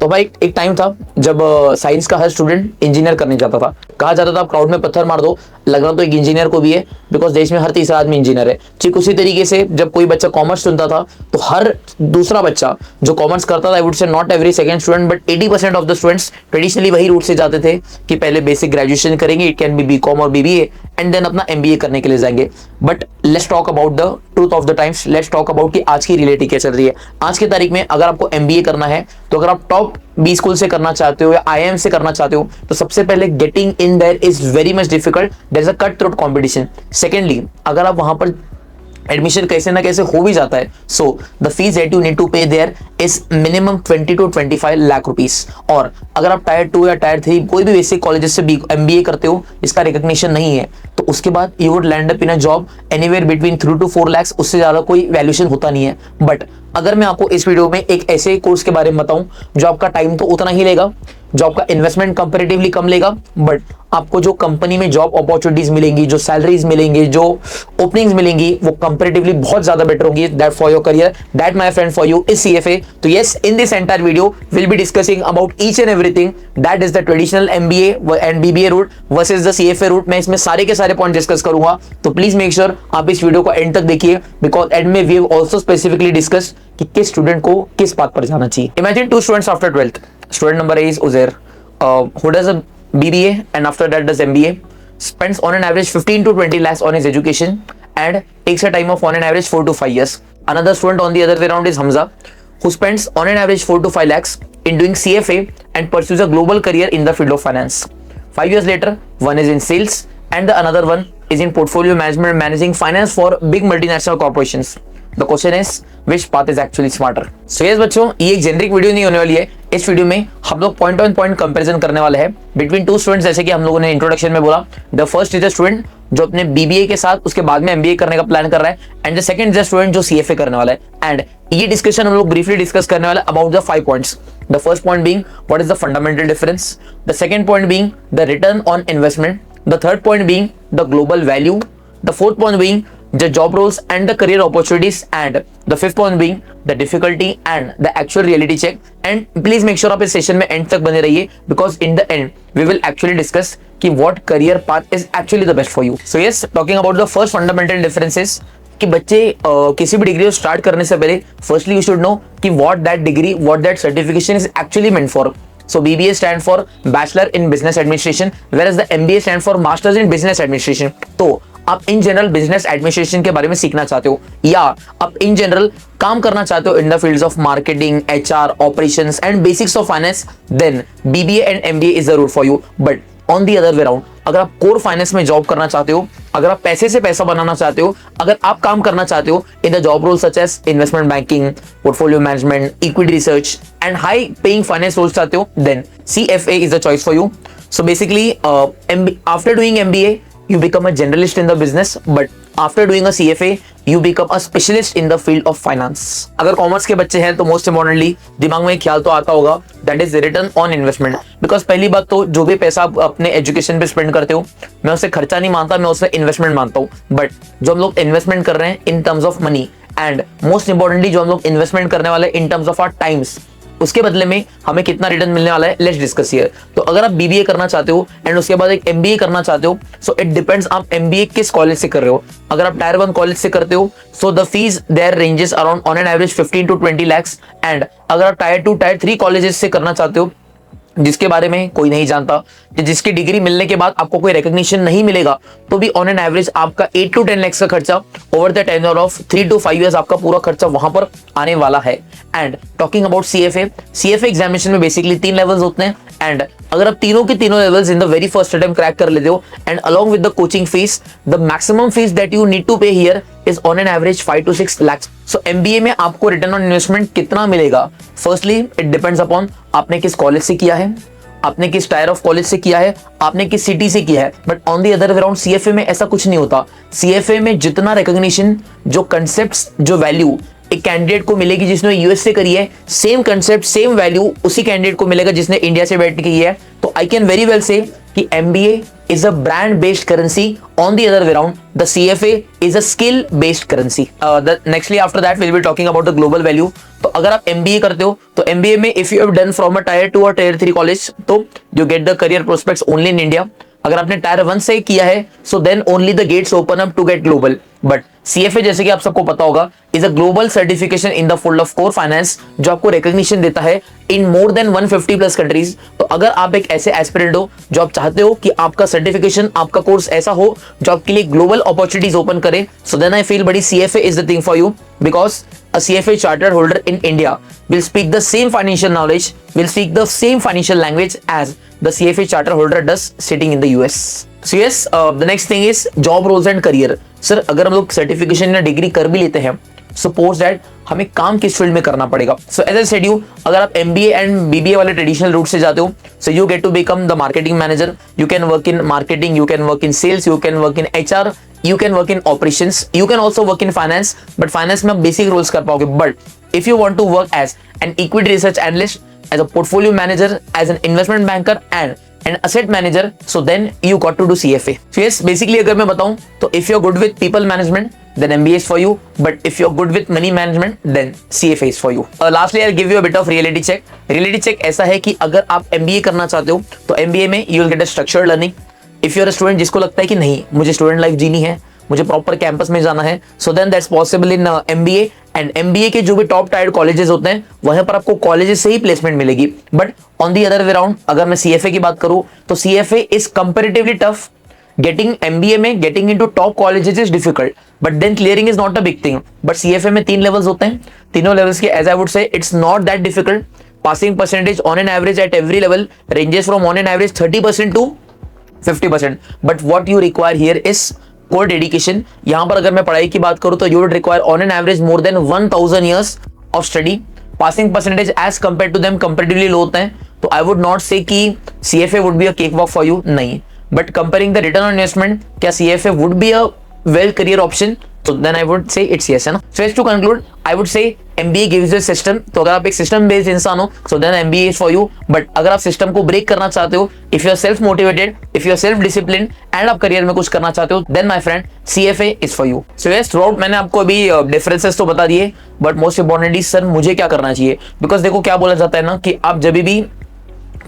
तो भाई एक टाइम था जब साइंस का हर स्टूडेंट इंजीनियर करने जाता था। कहा जाता था आप क्राउड में पत्थर मार दो, लगना तो एक इंजीनियर को भी है, बिकॉज देश में हर तीसरा आदमी इंजीनियर है। ठीक उसी तरीके से जब कोई बच्चा कॉमर्स चुनता था तो हर दूसरा बच्चा जो कॉमर्स करता था, आई वुड से not every second student but 80% of the students traditionally वही रूट से जाते थे कि पहले बेसिक ग्रेजुएशन करेंगे, इट कैन बी बीकॉम और बीबीए, एंड देन अपना एमबीए करने के लिए जाएंगे। But let's talk about the truth of the times, let's talk about कि आज की रियलिटी क्या चल रही है। आज की तारीख में अगर आपको एमबीए करना है, तो अगर आप टॉप बी स्कूल से करना चाहते हो या आईआईएम से करना चाहते हो, तो सबसे पहले getting in there is very much difficult, there is a cut throat competition. Secondly, अगर आप वहां पर एडमिशन कैसे ना कैसे हो भी जाता है, so the fees that you need to pay there is minimum 20 to 25 lakh rupees. और अगर आप टायर 2 या टायर 3 कोई भी बेसिक कॉलेजेस से एमबीए करते हो, इसका रिकॉग्निशन नहीं है, तो उसके बाद you would land up in a job anywhere between 3 to 4 lakh, उससे ज्यादा कोई वैल्यूएशन होता नहीं है। बट अगर मैं आपको इस वीडियो में एक ऐसे कोर्स के बारे में बताऊं जो आपका टाइम तो उतना ही लेगा, जो आपका इन्वेस्टमेंट कंपैरेटिवली कम लेगा, बट आपको जो कंपनी में जॉब अपॉर्चुनिटीज मिलेंगी, जो सैलरीज मिलेंगी, जो ओपनिंग्स मिलेंगी, वो कंपैरेटिवली बहुत ज्यादा बेटर होंगी। That for your career, that my friend for you is CFA. तो yes, in this entire video will be discussing about each and everything that is the traditional MBA and BBA route versus the CFA route. मैं इसमें सारे के सारे point discuss करूंगा, तो please make sure आप इस वीडियो को एंड तक देखिए, बिकॉज एंड में we have also specifically discuss कि किस स्टूडेंट को किस बात पर जाना चाहिए। Imagine 2 students after 12th. Student number A is Uzair, who does a BBA and after that does MBA, spends on an average 15 to 20 lakhs on his education and takes a time of on an average 4 to 5 years. Another student on the other way around is Hamza, who spends on an average 4 to 5 lakhs in doing CFA and pursues a global career in the field of finance. 5 years later, one is in sales and the another one is in portfolio management, managing finance for big multinational corporations. The question is, which path is actually smarter? So yes बच्चों, ये एक generic video नहीं होने वाली है। इस video में हम लोग पॉइंट ऑन पॉइंट कंपैरिजन करने वाले हैं बिटवीन 2 स्टूडेंट्स, जैसे कि हम लोगों ने इंट्रोडक्शन में बोला। The first is the student जो अपने बीबीए के साथ उसके बाद में एमबीए करने का प्लान कर रहा है, and the second is the student जो सीएफए करने वाला है। एंड ये डिस्कशन हम लोग ब्रीफली डिस्कस करने वाले about the 5 points. The first point being what is the fundamental difference, the second point being the return on investment, the third point being the global value, the fourth point being the job roles and the career opportunities, and the fifth point being the difficulty and the actual reality check. And please make sure आप इस session में and तक बने रहिए, because in the end we will actually discuss कि what career path is actually the best for you. So yes, talking about the first fundamental differences कि बच्चे किसी भी डिग्री को स्टार्ट करने से पहले फर्स्टली यू शुड नो कि what that degree, what that certification is actually meant for. So BBA stand for Bachelor in Business Administration, whereas the MBA stand for Masters in Business Administration. तो आप in general business administration के बारे में सीखना चाहते हो, या आप इन जनरल काम करना चाहते हो in the fields of marketing, HR, operations and basics of finance, then BBA and MBA is the route for you. But on the other way round, अगर आप कोर फाइनेंस में जॉब करना चाहते हो, अगर आप पैसे से पैसा बनाना चाहते हो, अगर आप काम करना चाहते हो in the job role such as investment banking, portfolio management, equity research and high paying finance roles चाहते हो, then CFA is the choice for you. So basically after doing MBA you become a generalist in the business, but after doing a CFA you become a specialist in the field of finance. अगर commerce के बच्चे हैं तो most importantly दिमाग में एक ख्याल तो आता होगा, that is return on investment. Because पहली बात तो जो भी पैसा आप अपने एजुकेशन पे स्पेंड करते हो, मैं उसे खर्चा नहीं मानता, मैं उसे इन्वेस्टमेंट मानता हूँ। बट जो हम लोग इन्वेस्टमेंट कर रहे हैं in terms of money, and most importantly जो हम लोग इन्वेस्टमेंट करने वाले in terms of our times, उसके बदले में हमें कितना रिटर्न मिलने वाला है, लेट्स डिस्कस हियर। तो अगर आप बीबीए करना चाहते हो एंड उसके बाद एक एमबीए करना चाहते हो, सो इट डिपेंड्स आप एमबीए किस कॉलेज से कर रहे हो। अगर आप टायर 1 कॉलेज से करते हो, so the fees there ranges around on an average 15 to 20 lakhs। And अगर आप टायर 2 टायर 3 कॉलेजेस से करना चाहते हो, जिसके बारे में कोई नहीं जानता, कि जिसकी डिग्री मिलने के बाद आपको कोई रिकॉग्निशन नहीं मिलेगा, तो भी ऑन एन एवरेज आपका 8 to 10 lakhs का खर्चा over the tenure of 3 to 5 years आपका पूरा खर्चा वहां पर आने वाला है। And talking about CFA examination में बेसिकली 3 लेवल्स होते हैं, एंड अगर आप तीनों के तीनों levels in the very first attempt crack कर लेते हो, and along with the coaching fees, the maximum fees that you need to pay here is on an average 5 to 6 lakhs. So MBA में आपको रिटर्न ऑन इन्वेस्टमेंट कितना मिलेगा? Firstly it depends upon आपने किस college से किया है, आपने किस टायर ऑफ कॉलेज से किया है, आपने किस सिटी से किया है। But on the other way around CFA में ऐसा कुछ नहीं होता। सीएफए में जितना रिकॉग्निशन, जो कंसेप्ट्स, जो वैल्यू एक कैंडिडेट को मिलेगी जिसने यूएस से करी है, सेम कंसेप्ट सेम वैल्यू उसी कैंडिडेट को मिलेगा जिसने इंडिया से बैठ के की है। तो आई कैन वेरी वेल से कि MBA is a brand based currency. On the other way around, the CFA is a skill based currency. Nextly after that we'll be talking about the global value. तो अगर आप MBA करते हो तो MBA में if you have done from a tier 2 or tier 3 college तो you get the career prospects only in India. अगर आपने टायर 1 से किया है so then only the gates open up to get global. But CFA जैसे कि आप सबको पता होगा is a global certification in the field of core finance जो आपको रिकॉग्निशन देता है in more than 150 plus countries. तो अगर आप एक ऐसे एस्पिरेंट हो जो आप चाहते हो कि आपका सर्टिफिकेशन आपका कोर्स ऐसा हो जो आपके लिए ग्लोबल अपॉर्चुनिटीज ओपन करे, सो देन आई फील बड़ी CFA is the thing for you because a CFA chartered holder in India will speak the same financial knowledge, will speak the same financial language as the CFA charter holder does sitting in the US. So yes, the next thing is job roles and career. Sir अगर हम लोग certification या degree कर भी लेते हैं, suppose that हमें काम किस फील्ड में करना पड़ेगा। So as I said you, अगर आप MBA एंड BBA वाले ट्रेडिशनल रूट से जाते हो, so you get to become the marketing manager, you can work in marketing, you can work in sales, you can work in HR, you can work in operations, you can also work in finance, but finance में आप basic roles कर पाओगे। But if you want to work as an equity research analyst, as a portfolio manager, as an investment banker and an asset manager, so then you got to do CFA. So yes, basically अगर मैं बताऊं तो if you're good with people management, then MBA is for you. But if you're good with money management, then CFA is for you. Lastly, I'll give you a bit of reality check. Reality check ऐसा है कि अगर आप MBA करना चाहते हो तो MBA में you will get a structured learning. If you're student जिसको लगता है कि नहीं मुझे स्टूडेंट लाइफ जीनी है, मुझे प्रॉपर कैंपस में जाना है, so then that's possible in MBA। And MBA के जो भी टॉप टायर कॉलेजेस होते हैं वहां पर आपको कॉलेजेस से ही प्लेसमेंट मिलेगी। But on the other way round अगर मैं CFA की बात करूं तो CFA is comparatively tough. Getting MBA में getting into top colleges is difficult, but then clearing is not a big thing. But CFA में 3 लेवल्स होते हैं, तीनों लेवल्स के as I would say it's not that difficult. Passing percentage on an average at every level ranges from on an average 30% to 50%, but what you require here is core dedication. यहां पर अगर मैं पढ़ाई की बात करूं तो you would require on an average more than 1000 years of study. Passing percentage as compared to them comparatively low होते हैं, तो आई वुड नॉट से कि CFA would be a cake walk for you, नहीं। But comparing the return on investment, क्या CFA would be a well career option? तो then I would say it's yes, है ना। So to conclude I would say MBA gives you system. तो अगर आप एक system based इंसान हो so then MBA is for you. But अगर आप सिस्टम को ब्रेक करना चाहते हो, if you are self motivated, if you are self discipline and आप करियर में कुछ करना चाहते हो, then my friend CFA is for you. So yes, through out मैंने आपको अभी डिफरेंसेस तो बता दिए, बट मोस्ट इंपॉर्टेंटली सर मुझे क्या करना चाहिए। बिकॉज देखो क्या बोला जाता है ना कि आप जब भी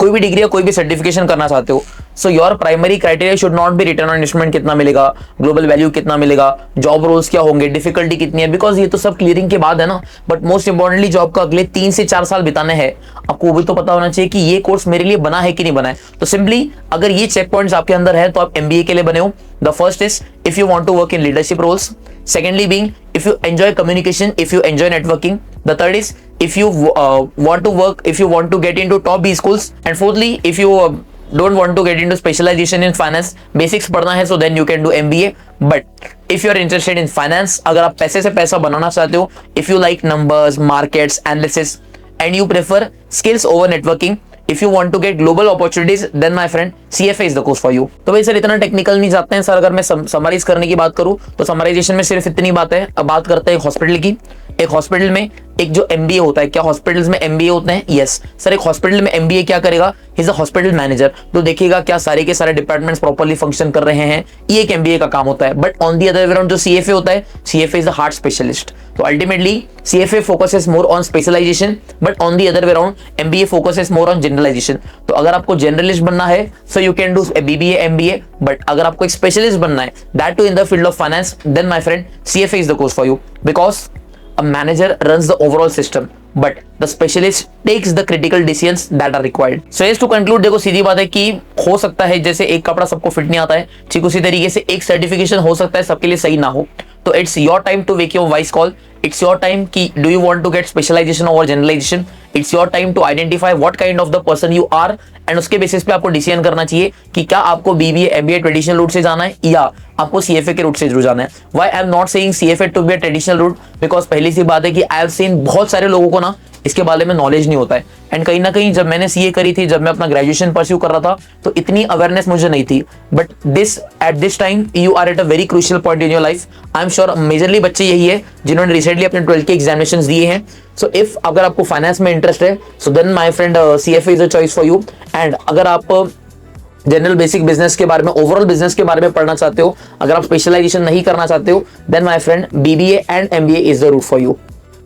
कोई भी डिग्री या कोई भी सर्टिफिकेशन करना चाहते हो, so your primary criteria should not be return on investment कितना मिलेगा, ग्लोबल वैल्यू कितना मिलेगा, जॉब रोल्स क्या होंगे, डिफिकल्टी कितनी है, बिकॉज ये तो सब क्लियरिंग के बाद है ना। बट मोस्ट इंपॉर्टेंटली जो आपको अगले 3 से 4 साल बिताने हैं, आपको वो भी तो पता होना चाहिए कि ये कोर्स मेरे लिए बना है कि नहीं बना है। तो सिंपली अगर ये चेक पॉइंट्स आपके अंदर है तो आप MBA के लिए बने हो। The first is if you want to work in leadership roles, secondly being if you enjoy communication, if you enjoy networking, the third is if you want to work, if you want to get into top B schools, and fourthly if you don't want to get into specialization in finance, basics पढ़ना है, so then you can do MBA. But if you are interested in finance, अगर आप पैसे से पैसा बनाना चाहते हो, if you like numbers, markets, analysis, and you prefer skills over networking, if you want to get global opportunities, then my friend CFA is the course for you. तो भाई sir इतना टेक्निकल नहीं जाते हैं सर। अगर मैं summarise करने की बात करूं तो समराइजेशन में सिर्फ इतनी बात है। अब बात करते हैं हॉस्पिटल की। एक हॉस्पिटल में एक जो MBA होता है, क्या हॉस्पिटल्स में MBA होते हैं? Yes sir. एक हॉस्पिटल में MBA क्या करेगा? He is a hospital manager. तो देखिएगा क्या सारे के सारे डिपार्टमेंट्स प्रॉपर्ली फंक्शन कर रहे हैं, ये एक MBA का काम होता है। But on the other way around जो CFA होता है, CFA is a heart specialist. तो ultimately CFA focuses more on specialization, but on the other way around MBA focuses more on generalization. तो अगर आपको जनरलिस्ट बनना है so you can do BBA MBA, but अगर आपको एक स्पेशलिस्ट बनना है that too in the field of finance, then my friend CFA is the course for you. Because a manager runs the overall system, but the specialist takes the critical decisions that are required. So yes, to conclude, देखो सीधी बात है कि हो सकता है जैसे एक कपड़ा सबको फिट नहीं आता है, ठीक उसी तरीके से एक सर्टिफिकेशन हो सकता है सबके लिए सही ना हो। तो it's your time to make your wise call. It's your time कि do you want to get specialization और generalization. It's your time to identify what kind of the person you are, and उसके basis पे आपको decision करना चाहिए कि क्या आपको BBA MBA ट्रेडिशनल रूट से जाना है या आपको CFA के रूट से जरूर जाना है। Why I am not saying CFA to be a traditional route, because पहली सी बात है कि आई हैव सीन बहुत सारे लोगों को ना इसके बारे में नॉलेज नहीं होता है। एंड कहीं ना कहीं जब मैंने सीए करी थी, जब मैं अपना ग्रेजुएशन परस्यू कर रहा था, तो इतनी अवेयरनेस मुझे नहीं थी। But this at this time you are at a very crucial point in your life. I am sure majorly बच्चे यही है जिन्होंने रिसेंटली अपने 12th के एग्जामिनेशन दिए हैं। सो इफ अगर आपको फाइनेंस में इंटरेस्ट है, so then my friend CFA is a choice for you. And अगर आप जनरल बेसिक बिजनेस के बारे में, ओवरऑल बिजनेस के बारे में पढ़ना चाहते हो, अगर आप स्पेशलाइजेशन नहीं करना चाहते हो, then my friend BBA and MBA is the route for you.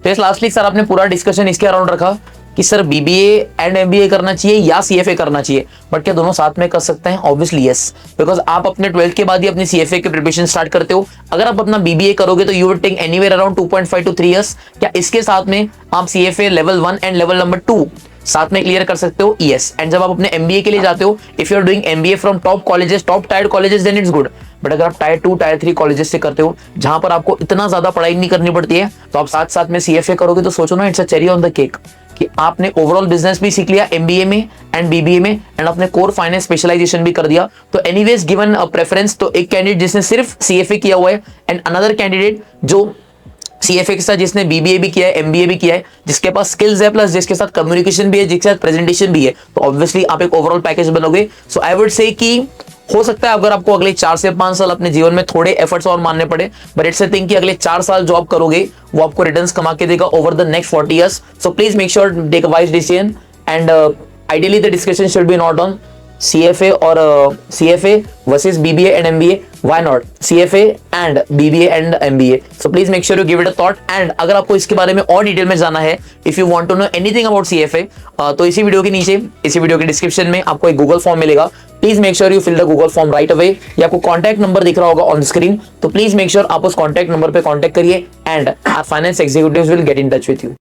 तो लास्टली सर आपने पूरा डिस्कशन इसके अराउंड रखा कि सर BBA एंड MBA करना चाहिए या CFA करना चाहिए, बट क्या दोनों साथ में कर सकते हैं? ऑब्वियसली यस, बिकॉज आप अपने 12th के बाद ही अपनी CFA की प्रिपरेशन स्टार्ट करते हो। अगर आप अपना BBA करोगे तो you will take anywhere around 2.5 to 3 years। क्या इसके साथ में आप CFA level 1 and level number 2 साथ में क्लियर कर सकते हो? यस। एंड जब आप अपने MBA के लिए जाते हो, if you are doing MBA from top colleges, top tier colleges, then it's good. But अगर आप टायर 2 टायर 3 कॉलेजेस से करते हो जहां पर आपको इतना ज्यादा पढ़ाई नहीं करनी पड़ती है, तो आप साथ साथ में CFA करोगे तो सोचो ना, it's a cherry on the cake कि आपने ओवरऑल बिजनेस भी सीख लिया MBA में एंड BBA में, एंड आपने कोर फाइनेंस स्पेशलाइजेशन भी कर दिया। तो एनीवेज गिवन प्रेफरेंस तो एक कैंडिडेट जिसने सिर्फ CFA किया हुआ है, एंड अनदर कैंडिडेट जो CFA के साथ जिसने BBA भी किया है, MBA भी किया है, जिसके पास स्किल्स है, प्लस जिसके साथ कम्युनिकेशन भी है, जिसके साथ प्रेजेंटेशन भी है, तो ऑब्वियसली आप एक ओवरऑल पैकेज बनोगे। सो आई वुड से कि हो सकता है अगर आपको अगले 4 से 5 साल अपने जीवन में थोड़े एफर्ट्स और मानने पड़े, बट इट्स अ थिंग कि अगले 4 साल जॉब करोगे वो आपको रिटर्न्स कमा के देगा over the next 40 years। So please make sure take a wise decision, and ideally the discussion should be not on CFA और CFA versus BBA and MBA. Why not CFA and BBA and MBA? So please make sure you give it a thought. And अगर आपको इसके बारे में और detail में जानना है, if you want to know anything about CFA, तो इसी वीडियो के नीचे, इसी वीडियो के डिस्क्रिप्शन में आपको एक गूगल फॉर्म मिलेगा। Please make sure you fill the Google form right away. या आपको कॉन्टैक्ट नंबर दिख रहा होगा ऑन स्क्रीन, तो प्लीज मेक श्योर आप उस कॉन्टैक्ट नंबर पे कॉन्टैक्ट करिए, and our finance executives will get in touch with you.